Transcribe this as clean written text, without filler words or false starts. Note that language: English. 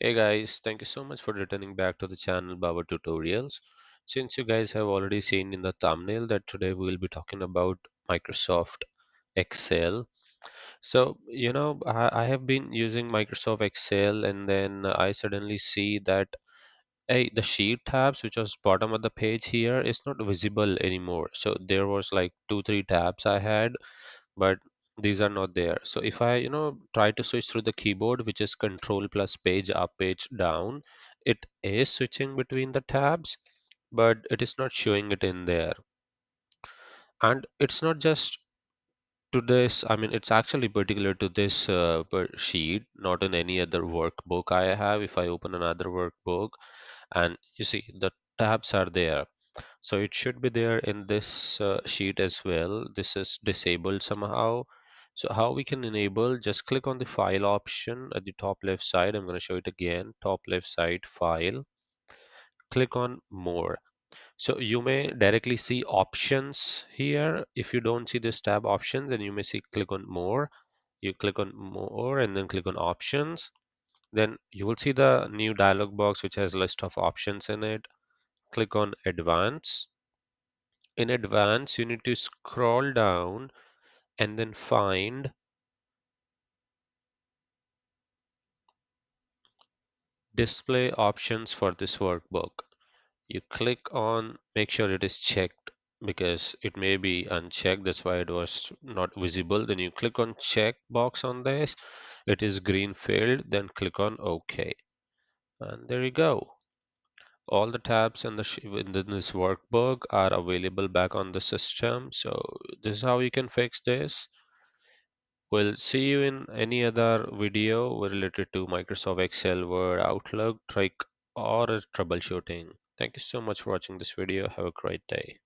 Hey guys, thank you so much for returning back to the channel Baba Tutorials. Since you guys have already seen in the thumbnail that today we will be talking about Microsoft Excel. I have been using Microsoft Excel and then I suddenly see that hey, the sheet tabs which was bottom of the page here is not visible anymore. So there was like two, three tabs I had but these are not there. So if I, try to switch through the keyboard, which is Control plus page up, page down, it is switching between the tabs, but it is not showing it in there. And it's not just to this, I mean, it's actually particular to this sheet, not in any other workbook I have. If I open another workbook and you see the tabs are there. So it should be there in this sheet as well. This is disabled somehow. So how we can enable, just click on the file option at the top left side. I'm going to show it again. Top left side, file. Click on more. So you may directly see options here. If you don't see this tab options, then you may see click on more. You click on more and then click on options. Then you will see the new dialog box which has a list of options in it. Click on advanced. In advance, you need to scroll down and then find display options for this workbook. You click on, make sure it is checked because it may be unchecked. That's why it was not visible. Then you click on check box on this. It is green filled. Then click on OK. And there you go. All the tabs in within this workbook are available back on the system. So this is how you can fix this. We'll see you in any other video related to Microsoft Excel, Word, Outlook, trick, or troubleshooting. Thank you so much for watching this video. Have a great day.